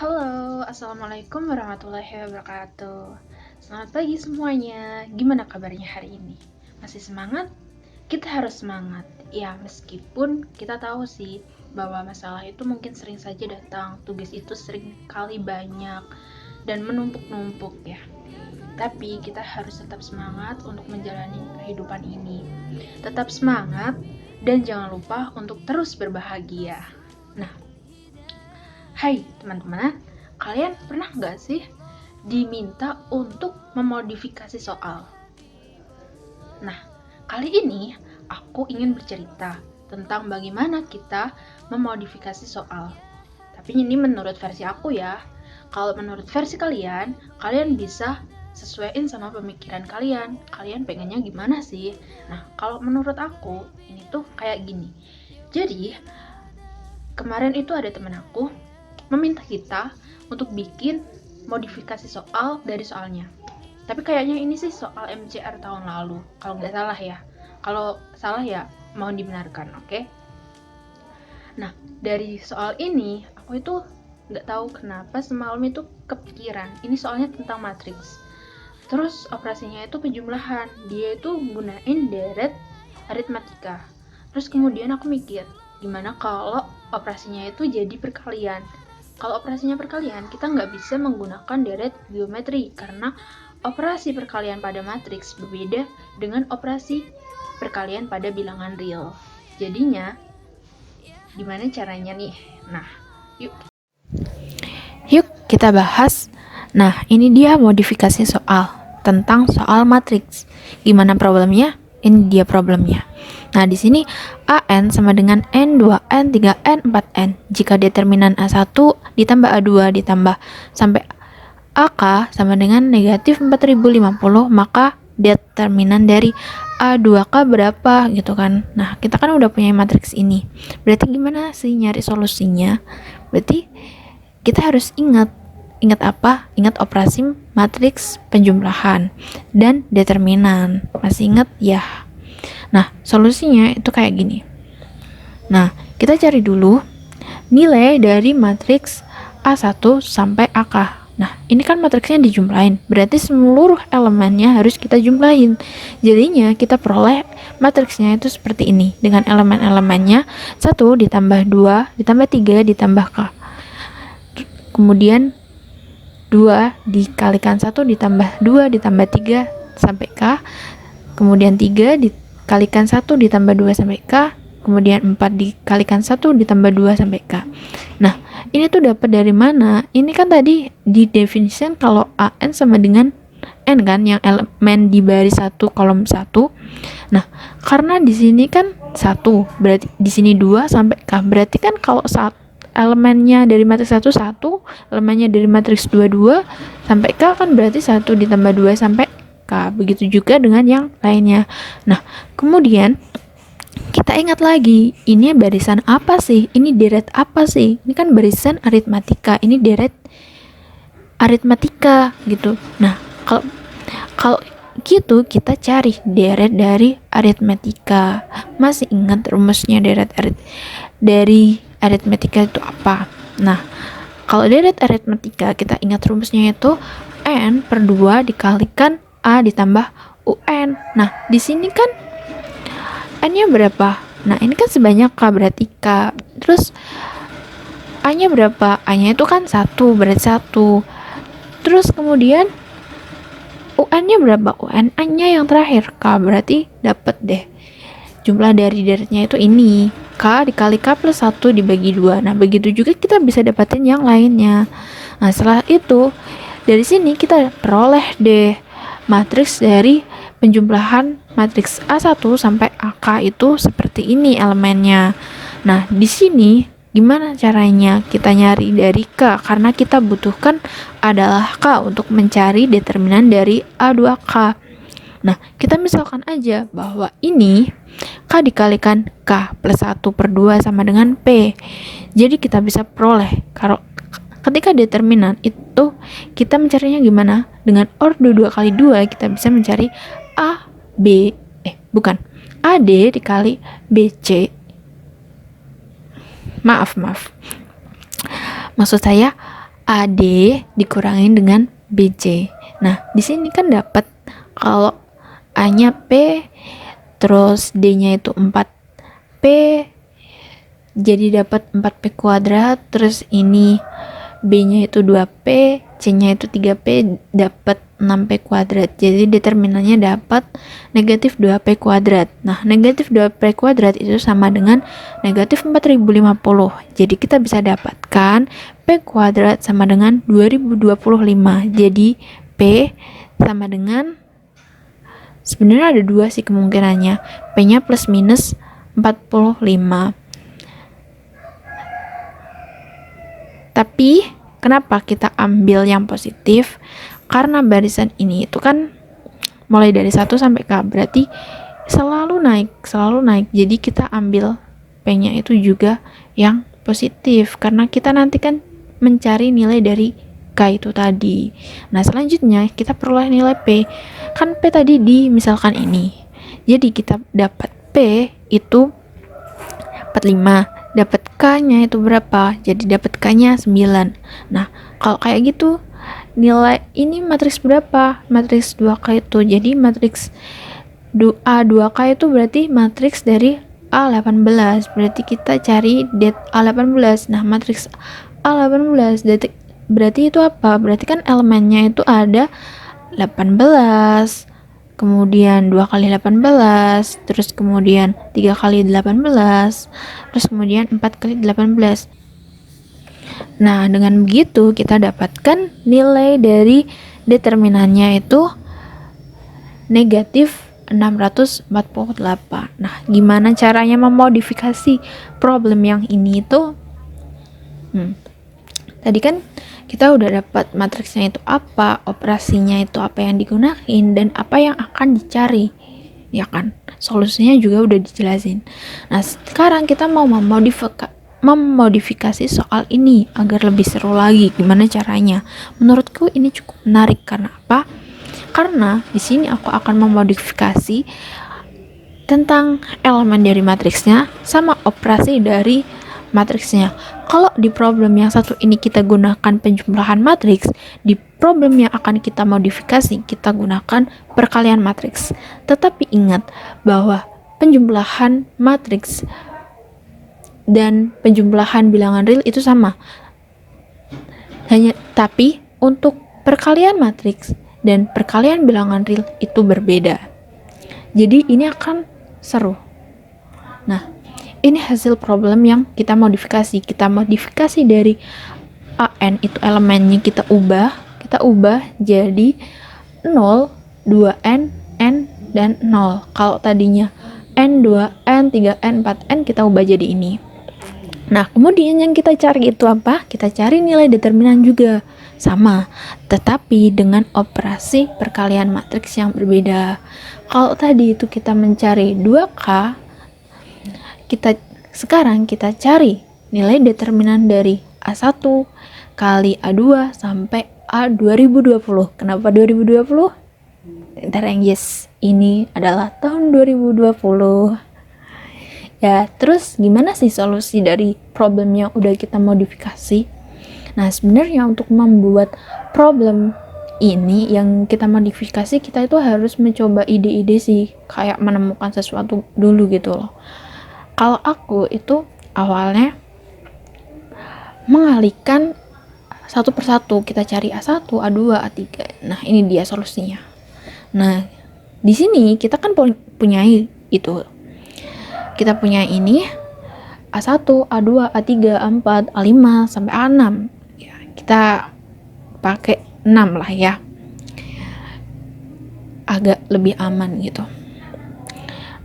Halo, Assalamualaikum warahmatullahi wabarakatuh. Selamat pagi semuanya. Gimana kabarnya hari ini? Masih semangat? Kita harus semangat. Ya, meskipun kita tahu sih bahwa masalah itu mungkin sering saja datang, tugas itu sering kali banyak dan menumpuk-numpuk ya. Tapi kita harus tetap semangat untuk menjalani kehidupan ini. Tetap semangat dan jangan lupa untuk terus berbahagia. Nah, hai teman-teman, kalian pernah nggak sih diminta untuk memodifikasi soal? Nah, kali ini aku ingin bercerita tentang bagaimana kita memodifikasi soal. Tapi ini menurut versi aku ya. Kalau menurut versi kalian, kalian bisa sesuaiin sama pemikiran kalian. Kalian pengennya gimana sih? Nah, kalau menurut aku, ini tuh kayak gini. Jadi, kemarin itu ada temen aku meminta kita untuk bikin modifikasi soal dari soalnya. Tapi kayaknya ini sih soal MCR tahun lalu, kalau nggak salah ya. Kalau salah ya mohon dibenarkan, oke? Nah, dari soal ini aku itu nggak tahu kenapa semalam itu kepikiran. Ini soalnya tentang matriks. Terus operasinya itu penjumlahan. Dia itu gunain deret aritmatika. Terus kemudian aku mikir, gimana kalau operasinya itu jadi perkalian? Kalau operasinya perkalian, kita nggak bisa menggunakan deret geometri karena operasi perkalian pada matriks berbeda dengan operasi perkalian pada bilangan real. Jadinya, gimana caranya nih? Nah, Yuk kita bahas. Nah, ini dia modifikasi soal tentang soal matriks. Gimana problemnya? Ini dia problemnya. Nah, di sini AN sama dengan N2N, 3N, 4N. Jika determinan A1 ditambah A2 ditambah sampai AK sama dengan negatif 4050, maka determinan dari A2K berapa gitu kan. Nah, kita kan udah punya matriks ini. Berarti gimana sih nyari solusinya? Berarti kita harus ingat apa? Ingat operasi matriks penjumlahan dan determinan. Masih ingat ya? Nah, solusinya itu kayak gini. Nah, kita cari dulu nilai dari matriks A1 sampai AK. Nah, ini kan matriksnya dijumlahin, berarti seluruh elemennya harus kita jumlahin. Jadinya kita peroleh matriksnya itu seperti ini, dengan elemen-elemennya 1 ditambah 2 ditambah 3 ditambah K. Kemudian 2 dikalikan 1 ditambah 2 ditambah 3 sampai K. Kemudian 3 dikalikan 1 ditambah 2 sampai K. Kemudian 4 dikalikan 1 ditambah 2 sampai K. Nah, ini tuh dapat dari mana? Ini kan tadi didefinisikan kalau AN sama dengan N kan, yang elemen di baris 1 kolom 1. Nah, karena di sini kan 1, berarti di sini 2 sampai K. Berarti kan kalau elemennya dari matriks 1, elemennya dari matriks 2 sampai K kan berarti 1 ditambah 2 sampai K. Begitu juga dengan yang lainnya. Nah, kemudian kita ingat lagi, ini barisan apa sih? Ini deret apa sih? Ini kan barisan aritmatika, ini deret aritmatika gitu. Nah, kalau gitu kita cari deret dari aritmatika. Masih ingat rumusnya dari aritmatika itu apa? Nah, kalau deret aritmatika kita ingat rumusnya itu N per 2 dikalikan A ditambah UN. Nah, di sini kan N-nya berapa? Nah, ini kan sebanyak K, berarti K. Terus A-nya berapa? A-nya itu kan 1, berarti 1. Terus kemudian UN-nya berapa? UN-nya yang terakhir K, berarti dapat deh. Jumlah dari deretnya itu ini. K dikali K plus 1 dibagi 2. Nah, begitu juga kita bisa dapatin yang lainnya. Nah, setelah itu, dari sini kita peroleh deh matriks dari penjumlahan matriks A1 sampai AK itu seperti ini elemennya. Nah, di sini gimana caranya kita nyari dari K? Karena kita butuhkan adalah K untuk mencari determinan dari A2K. Nah, kita misalkan aja bahwa ini K dikalikan K plus 1 per 2 sama dengan P. Jadi kita bisa peroleh kalau ketika determinan itu kita mencarinya gimana? Dengan ordo 2 kali 2 kita bisa mencari AD dikali BC. Maaf. Maksud saya AD dikurangin dengan BC. Nah, di sini kan dapat kalau A-nya P, terus D-nya itu 4P, jadi dapat 4P kuadrat, terus ini B-nya itu 2P, C-nya itu 3P, dapat 6P kuadrat. Jadi determinannya dapat negatif 2P kuadrat. Nah, negatif 2P kuadrat itu sama dengan negatif 4050. Jadi kita bisa dapatkan P kuadrat sama dengan 2025. Jadi P sama dengan, sebenarnya ada dua sih kemungkinannya, P-nya plus minus 45. Tapi kenapa kita ambil yang positif? Karena barisan ini itu kan mulai dari 1 sampai K, berarti selalu naik. Jadi kita ambil P-nya itu juga yang positif, karena kita nanti kan mencari nilai dari K itu tadi. Nah, selanjutnya kita peroleh nilai P. Kan P tadi di misalkan ini. Jadi kita dapat P itu 45. Dapat K-nya itu berapa? Jadi dapat K-nya 9. Nah, kalau kayak gitu, nilai ini matriks berapa? Matriks 2K itu. Jadi matriks A2K itu berarti matriks dari A18. Berarti kita cari det A18. Nah, matriks A18 berarti itu apa? Berarti kan elemennya itu ada 18, kemudian 2 kali 18, terus kemudian 3 kali 18, terus kemudian 4 kali 18. Nah, dengan begitu kita dapatkan nilai dari determinannya itu negatif 648. Nah, gimana caranya memodifikasi problem yang ini itu? Tadi kan kita udah dapat matriksnya itu apa, operasinya itu apa yang digunakan, dan apa yang akan dicari, ya kan? Solusinya juga udah dijelasin. Nah, sekarang kita mau memodifikasi soal ini agar lebih seru lagi. Gimana caranya? Menurutku ini cukup menarik. Karena apa? Karena di sini aku akan memodifikasi tentang elemen dari matriksnya sama operasi dari matriksnya. Kalau di problem yang satu ini kita gunakan penjumlahan matriks, di problem yang akan kita modifikasi kita gunakan perkalian matriks. Tetapi ingat bahwa penjumlahan matriks dan penjumlahan bilangan real itu sama. Tapi untuk perkalian matriks dan perkalian bilangan real itu berbeda. Jadi ini akan seru. Nah, ini hasil problem yang kita modifikasi. Kita modifikasi dari AN itu elemennya kita ubah jadi 0, 2N, N, dan 0. Kalau tadinya N, 2N, 3N, 4N kita ubah jadi ini. Nah, kemudian yang kita cari itu apa? Kita cari nilai determinan juga. Sama, tetapi dengan operasi perkalian matriks yang berbeda. Kalau tadi itu kita mencari 2K, sekarang kita cari nilai determinan dari A1 kali A2 sampai A2020. Kenapa 2020? Ntar yang yes, ini adalah tahun 2020. Ya, terus gimana sih solusi dari problem yang udah kita modifikasi? Nah, sebenarnya untuk membuat problem ini yang kita modifikasi, kita itu harus mencoba ide-ide sih, kayak menemukan sesuatu dulu gitu loh. Kalau aku itu awalnya mengalihkan satu persatu, kita cari A1, A2, A3. Nah, ini dia solusinya. Nah, di sini kita kan punya itu. Kita punya ini A1, A2, A3, A4, A5 sampai A6. Ya, kita pakai 6 lah ya. Agak lebih aman gitu.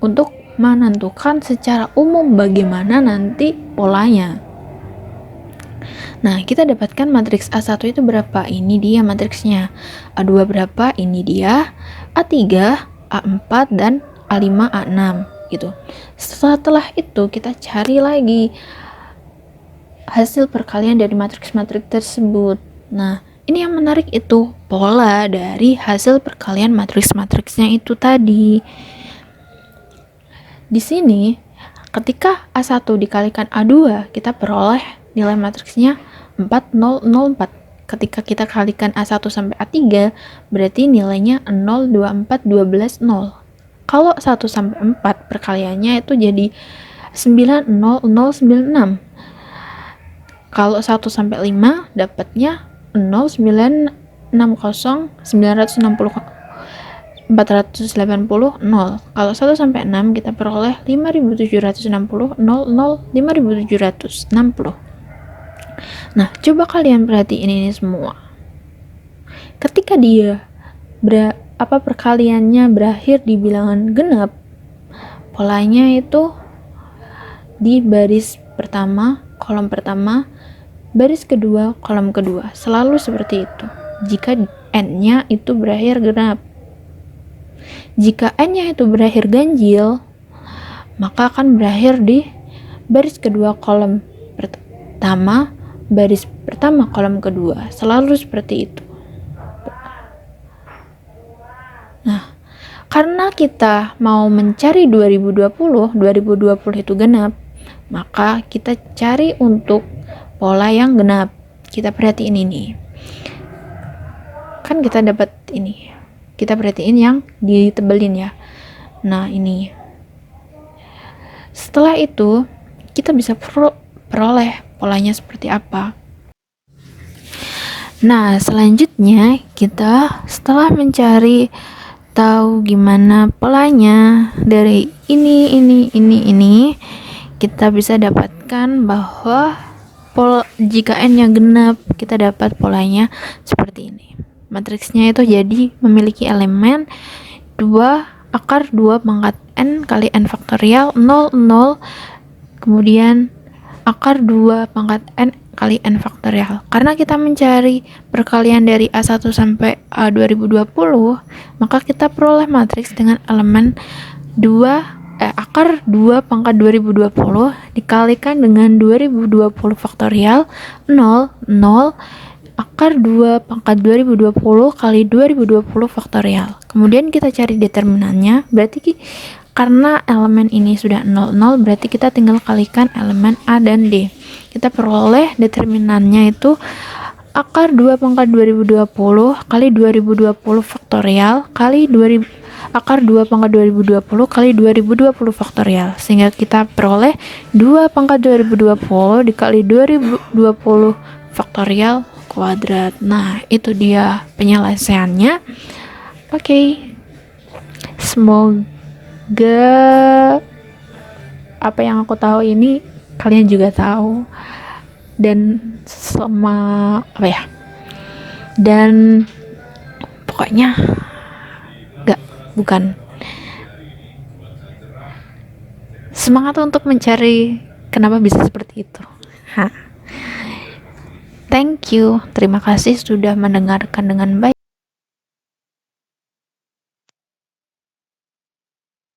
Untuk menentukan secara umum bagaimana nanti polanya. Nah, kita dapatkan matriks A1 itu berapa? Ini dia matriksnya. A2 berapa? Ini dia. A3, A4, dan A5, A6 gitu. Setelah itu kita cari lagi hasil perkalian dari matriks-matriks tersebut. Nah, ini yang menarik itu pola dari hasil perkalian matriks-matriksnya itu tadi. Di sini ketika A1 dikalikan A2, kita peroleh nilai matriksnya 4004. ketika kita kalikan A1 sampai A3, berarti nilainya 0, 2, 4, 12, 0. Kalau 1 sampai 4 perkaliannya itu jadi 9, 0, 0, 9, 6. Kalau 1 sampai 5 dapatnya 0, 9, 60, 960, 480, 0. Kalau 1 sampai 6 kita peroleh 5760, 00, 5760. Nah, coba kalian perhatiin ini semua. Ketika dia perkaliannya berakhir di bilangan genap, polanya itu di baris pertama, kolom pertama, baris kedua, kolom kedua. Selalu seperti itu. Jika n-nya itu berakhir genap. Jika n-nya itu berakhir ganjil, maka akan berakhir di baris kedua, kolom pertama, baris pertama, kolom kedua. Selalu seperti itu. Nah, karena kita mau mencari 2020 itu genap, maka kita cari untuk pola yang genap. Kita perhatiin ini. Kan kita dapat ini. Kita perhatiin yang ditebelin ya. Nah, ini. Setelah itu, kita bisa peroleh polanya seperti apa. Nah, selanjutnya kita setelah mencari tahu gimana polanya dari ini, kita bisa dapatkan bahwa jika n-nya genap, kita dapat polanya seperti ini. Matriksnya itu jadi memiliki elemen 2 akar 2 pangkat n kali n faktorial 0, 0, kemudian akar 2 pangkat n kali n faktorial. Karena kita mencari perkalian dari A1 sampai A2020, maka kita peroleh matriks dengan elemen akar 2 pangkat 2020 dikalikan dengan 2020 faktorial 0, 0, akar 2 pangkat 2020 kali 2020 faktorial. Kemudian kita cari determinannya, berarti karena elemen ini sudah 0, 0, berarti kita tinggal kalikan elemen A dan D. Kita peroleh determinannya itu akar 2 pangkat 2020 kali 2020 faktorial kali akar 2 pangkat 2020 kali 2020 faktorial. Sehingga kita peroleh 2 pangkat 2020 dikali 2020 faktorial kuadrat. Nah, itu dia penyelesaiannya. Oke. Semoga apa yang aku tahu ini kalian juga tahu, dan dan pokoknya semangat untuk mencari kenapa bisa seperti itu. Thank you, terima kasih sudah mendengarkan dengan baik.